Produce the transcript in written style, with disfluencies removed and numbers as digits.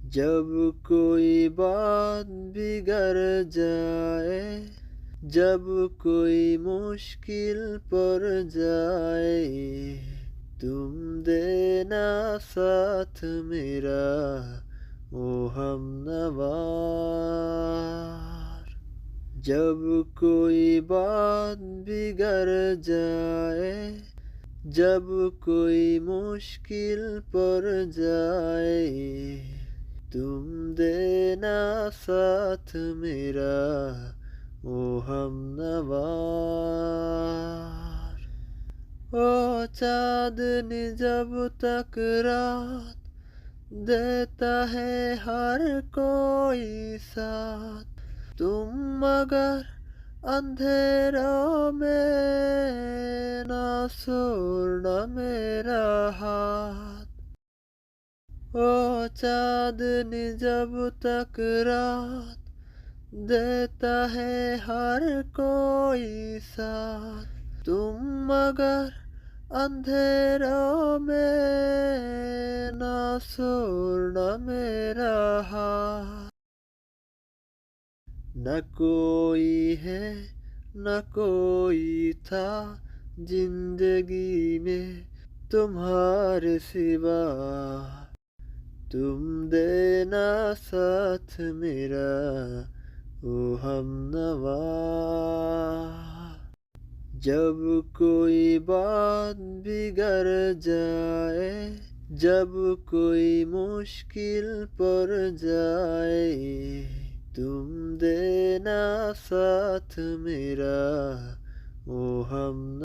जब कोई बात बिगड़ जाए, जब कोई मुश्किल पड़ जाए, तुम देना साथ मेरा ओ हमनवा। जब कोई बात बिगड़ जाए, जब कोई मुश्किल पड़ जाए, तुम देना साथ मेरा ओ हमनवा। ओ चांदनी जब तक रात देता है हर कोई साथ, तुम मगर अंधेरों में ना छोड़ना मेरा हाथ। ओ चांदनी जब तक रात देता है हर कोई साथ, तुम मगर अंधेरों में ना छोड़ना मेरा हाथ। न कोई है न कोई था जिंदगी में तुम्हारे सिवा, तुम देना साथ मेरा ओ हमनवा। जब कोई बात बिगड़ जाए, जब कोई मुश्किल पड़ जाए, तुम देना साथ मेरा ओ हम